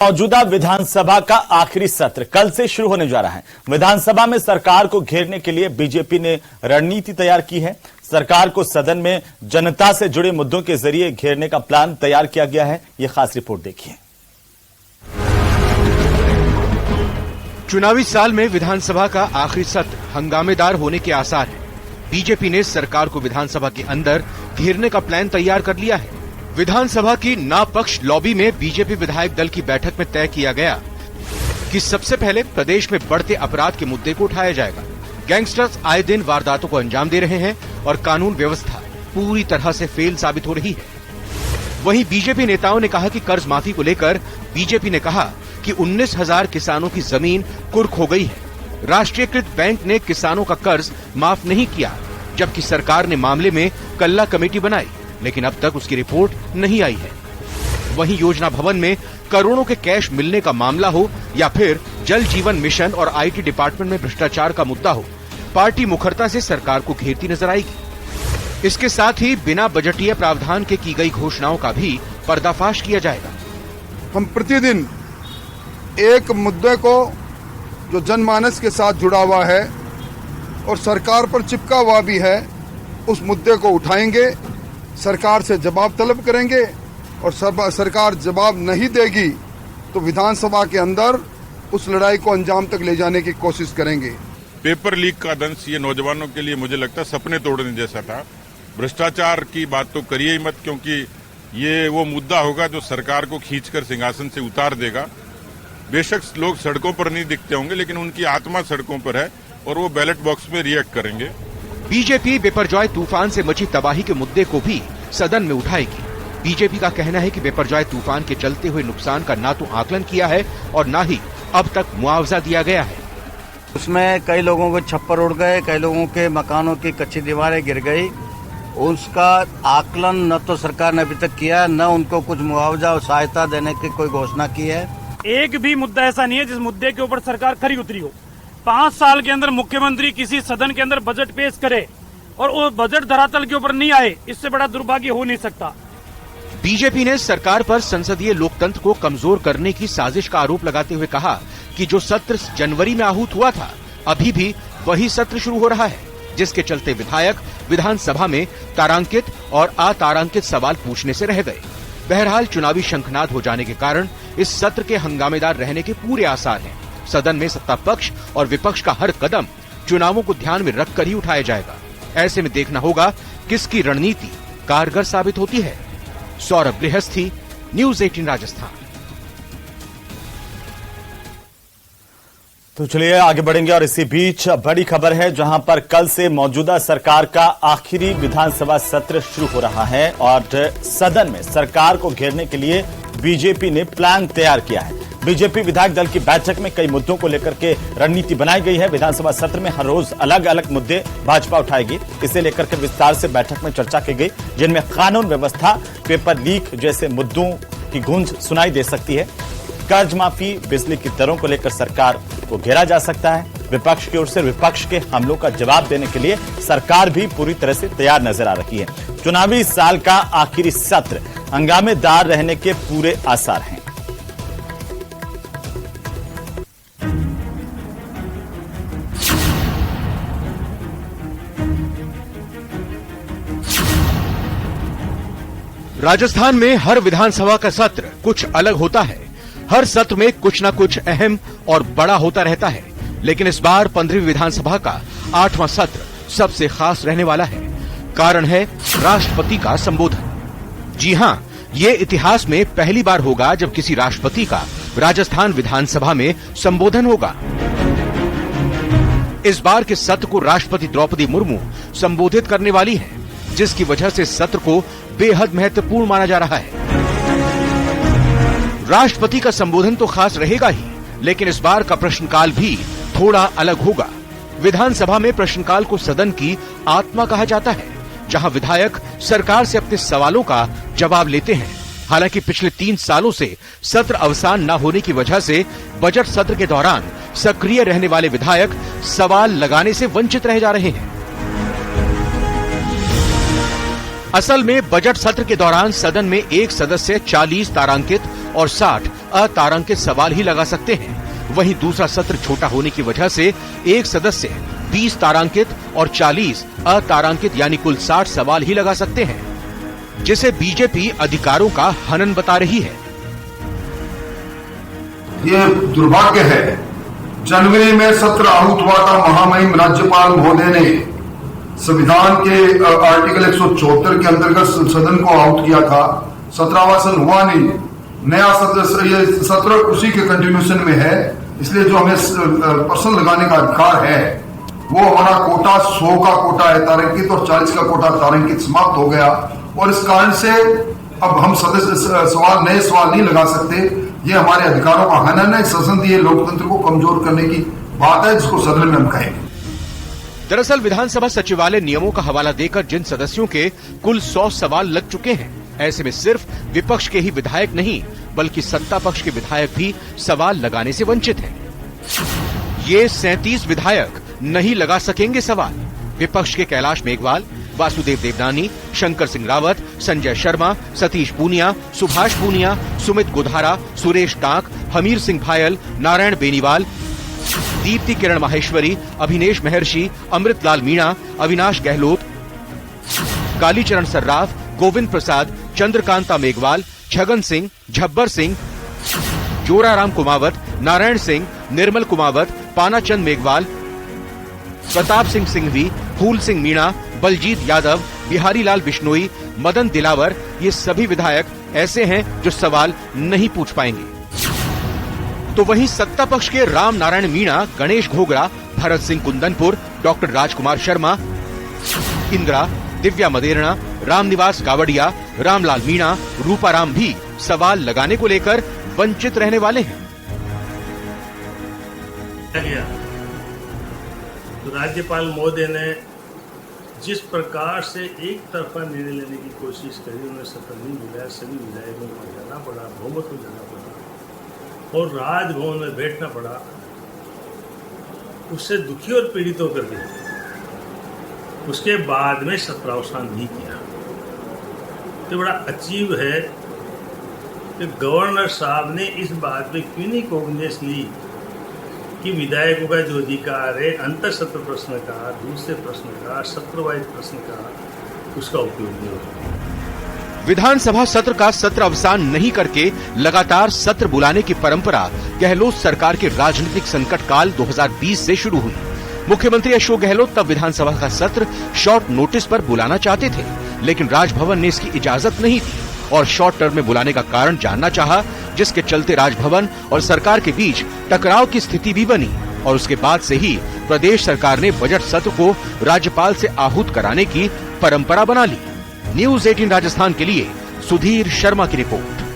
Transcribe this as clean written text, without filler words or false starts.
मौजूदा विधानसभा का आखिरी सत्र कल से शुरू होने जा रहा है। विधानसभा में सरकार को घेरने के लिए बीजेपी ने रणनीति तैयार की है। सरकार को सदन में जनता से जुड़े मुद्दों के जरिए घेरने का प्लान तैयार किया गया है। यह खास रिपोर्ट देखिए। चुनावी साल में विधानसभा का आखिरी सत्र हंगामेदार होने के आसार हैं। बीजेपी ने सरकार को विधानसभा के अंदर घेरने का प्लान तैयार कर लिया है। विधानसभा की नापक्ष लॉबी में बीजेपी विधायक दल की बैठक में तय किया गया कि सबसे पहले प्रदेश में बढ़ते अपराध के मुद्दे को उठाया जाएगा। गैंगस्टर्स आए दिन वारदातों को अंजाम दे रहे हैं और कानून व्यवस्था पूरी तरह से फेल साबित हो रही है। वहीं बीजेपी नेताओं ने कहा कि कर्ज माफी को लेकर बीजेपी ने कहा कि 19,000 किसानों की जमीन कुर्क हो गई है। राष्ट्रीयकृत बैंक ने किसानों का कर्ज माफ नहीं किया, जबकि सरकार ने मामले में कल्ला कमेटी बनाई, लेकिन अब तक उसकी रिपोर्ट नहीं आई है। वहीं योजना भवन में करोड़ों के कैश मिलने का मामला हो या फिर जल जीवन मिशन और आईटी डिपार्टमेंट में भ्रष्टाचार का मुद्दा हो, पार्टी मुखरता से सरकार को घेरती नजर आएगी। इसके साथ ही बिना बजटीय प्रावधान के की गई घोषणाओं का भी पर्दाफाश किया जाएगा। हम प्रतिदिन एक मुद्दे को जो जनमानस के साथ जुड़ा हुआ है और सरकार पर चिपका हुआ भी है, उस मुद्दे को उठाएंगे, सरकार से जवाब तलब करेंगे और सरकार जवाब नहीं देगी तो विधानसभा के अंदर उस लड़ाई को अंजाम तक ले जाने की कोशिश करेंगे। पेपर लीक का दंश ये नौजवानों के लिए मुझे लगता है सपने तोड़ने जैसा था। भ्रष्टाचार की बात तो करिए ही मत, क्योंकि ये वो मुद्दा होगा जो सरकार को खींचकर सिंहासन से उतार देगा। बेशक लोग सड़कों पर नहीं दिखते होंगे, लेकिन उनकी आत्मा सड़कों पर है और वो बैलेट बॉक्स में रिएक्ट करेंगे। बीजेपी बिपरजॉय तूफान से मची तबाही के मुद्दे को भी सदन में उठाएगी। बीजेपी का कहना है कि बिपरजॉय तूफान के चलते हुए नुकसान का ना तो आकलन किया है और न ही अब तक मुआवजा दिया गया है। उसमें कई लोगों के छप्पर उड़ गए, कई लोगों के मकानों की कच्ची दीवारें गिर गई। उसका आकलन न तो सरकार ने अभी तक किया, न उनको कुछ मुआवजा और सहायता देने की कोई घोषणा की है। एक भी मुद्दा ऐसा नहीं है जिस मुद्दे के ऊपर सरकार खरी उतरी हो। 5 साल के अंदर मुख्यमंत्री किसी सदन के अंदर बजट पेश करे और वो बजट धरातल के ऊपर नहीं आए, इससे बड़ा दुर्भाग्य हो नहीं सकता। बीजेपी ने सरकार पर संसदीय लोकतंत्र को कमजोर करने की साजिश का आरोप लगाते हुए कहा कि जो सत्र जनवरी में आहूत हुआ था, अभी भी वही सत्र शुरू हो रहा है, जिसके चलते विधायक विधानसभा में तारांकित और अतारांकित सवाल पूछने से रह गए। बहरहाल चुनावी शंखनाद हो जाने के कारण इस सत्र के हंगामेदार रहने के पूरे आसार हैं। सदन में सत्ता पक्ष और विपक्ष का हर कदम चुनावों को ध्यान में रखकर ही उठाया जाएगा। ऐसे में देखना होगा किसकी रणनीति कारगर साबित होती है। सौरभ गृहस्थी, न्यूज़ 18 राजस्थान। तो चलिए आगे बढ़ेंगे और इसी बीच बड़ी खबर है, जहां पर कल से मौजूदा सरकार का आखिरी विधानसभा सत्र शुरू हो रहा है और सदन में सरकार को घेरने के लिए बीजेपी ने प्लान तैयार किया है। बीजेपी विधायक दल की बैठक में कई मुद्दों को लेकर के रणनीति बनाई गई है। विधानसभा सत्र में हर रोज अलग अलग मुद्दे भाजपा उठाएगी। इसे लेकर के विस्तार से बैठक में चर्चा की गई, जिनमें कानून व्यवस्था, पेपर लीक जैसे मुद्दों की गूंज सुनाई दे सकती है। कर्ज माफी, बिजली की दरों को लेकर सरकार को घेरा जा सकता है। विपक्ष की ओर से विपक्ष के हमलों का जवाब देने के लिए सरकार भी पूरी तरह से तैयार नजर आ रही है। चुनावी साल का आखिरी सत्र हंगामेदार रहने के पूरे आसार हैं। राजस्थान में हर विधानसभा का सत्र कुछ अलग होता है। हर सत्र में कुछ न कुछ अहम और बड़ा होता रहता है, लेकिन इस बार 15वीं विधानसभा का 8वां सत्र सबसे खास रहने वाला है। कारण है राष्ट्रपति का संबोधन। जी हां, ये इतिहास में पहली बार होगा जब किसी राष्ट्रपति का राजस्थान विधानसभा में संबोधन होगा। इस बार के सत्र को राष्ट्रपति द्रौपदी मुर्मू संबोधित करने वाली हैं, जिसकी वजह से सत्र को बेहद महत्वपूर्ण माना जा रहा है। राष्ट्रपति का संबोधन तो खास रहेगा ही, लेकिन इस बार का प्रश्नकाल भी थोड़ा अलग होगा। विधानसभा में प्रश्नकाल को सदन की आत्मा कहा जाता है, जहां विधायक सरकार से अपने सवालों का जवाब लेते हैं। हालांकि पिछले 3 सालों से सत्र अवसान न होने की वजह से बजट सत्र के दौरान सक्रिय रहने वाले विधायक सवाल लगाने से वंचित रह जा रहे हैं। असल में बजट सत्र के दौरान सदन में एक सदस्य 40 तारांकित और 60 अतारांकित सवाल ही लगा सकते हैं। वहीं दूसरा सत्र छोटा होने की वजह से एक सदस्य 20 तारांकित और 40 अतारांकित यानी कुल 60 सवाल ही लगा सकते हैं, जिसे बीजेपी अधिकारों का हनन बता रही है। ये दुर्भाग्य है। जनवरी में सत्र आहूत हुआ था। महामहिम राज्यपाल महोदय ने संविधान के आर्टिकल 174 के अंतर्गत सदन को आहूत किया था। सत्रावासन हुआ नहीं। नया सत्र उसी के कंटिन्यूएशन में है। इसलिए जो हमें प्रश्न लगाने का अधिकार है वो हमारा कोटा 100 का कोटा है तारांकित और 40 का कोटा तारांकित समाप्त हो गया और इस कारण से अब हम नए सवाल नहीं लगा सकते। ये हमारे अधिकारों का हनन है। संसदीय लोकतंत्र को कमजोर करने की बात है जिसको सदन में हम कहेंगे। दरअसल विधानसभा सचिवालय नियमों का हवाला देकर जिन सदस्यों के कुल 100 सवाल लग चुके हैं, ऐसे में सिर्फ विपक्ष के ही विधायक नहीं बल्कि सत्ता पक्ष के विधायक भी सवाल लगाने से वंचित हैं। ये 37 विधायक नहीं लगा सकेंगे सवाल। विपक्ष के कैलाश मेघवाल, वासुदेव देवनानी, शंकर सिंह रावत, संजय शर्मा, सतीश पूनिया, सुभाष पूनिया, सुमित गोधारा, सुरेश टांक, हमीर सिंह भायल, नारायण बेनीवाल, दीप्ति किरण माहेश्वरी, अभिनेश महर्षि, अमृतलाल मीणा, अविनाश गहलोत, कालीचरण सर्राफ, गोविंद प्रसाद, चंद्रकांता मेघवाल, छगन सिंह, झब्बर सिंह, जोराराम कुमावत, नारायण सिंह, निर्मल कुमावत, पानाचंद मेघवाल, प्रताप सिंह सिंघवी, फूल सिंह मीणा, बलजीत यादव, बिहारी लाल बिश्नोई, मदन दिलावर, ये सभी विधायक ऐसे हैं जो सवाल नहीं पूछ पाएंगे। तो वहीं सत्ता पक्ष के राम नारायण मीणा, गणेश घोगरा, भरत सिंह कुंदनपुर, डॉक्टर राजकुमार शर्मा, इंदिरा, दिव्या मदेरणा, रामनिवास गावड़िया, रामलाल मीणा, रूपाराम भी सवाल लगाने को लेकर वंचित रहने वाले हैं। तो राज्यपाल महोदय ने जिस प्रकार से एक तरफा निर्णय लेने की कोशिश करी, उन्हें सफल नहीं मिला। सभी विधायकों को जाना पड़ा, बहुमत में जाना पड़ा और राजभवन में बैठना पड़ा। उससे दुखी और पीड़ित होकर के उसके बाद में सत्रावसान नहीं किया। तो बड़ा अजीब है कि गवर्नर साहब ने इस बात पे क्यों नहीं कॉग्निजेंस ली कि विधायकों का जो अधिकार है अंतर सत्र प्रश्न का, दूसरे प्रश्न का, सत्रवाइज प्रश्न का, उसका उपयोग नहीं होता। विधानसभा सत्र का सत्र अवसान नहीं करके लगातार सत्र बुलाने की परंपरा गहलोत सरकार के राजनीतिक संकट काल 2020 से शुरू हुई। मुख्यमंत्री अशोक गहलोत तब विधानसभा का सत्र शॉर्ट नोटिस पर बुलाना चाहते थे, लेकिन राजभवन ने इसकी इजाजत नहीं दी और शॉर्ट टर्म में बुलाने का कारण जानना चाहा, जिसके चलते राजभवन और सरकार के बीच टकराव की स्थिति भी बनी और उसके बाद से ही प्रदेश सरकार ने बजट सत्र को राज्यपाल से आहूत कराने की परंपरा बना ली। न्यूज़ 18 राजस्थान के लिए सुधीर शर्मा की रिपोर्ट।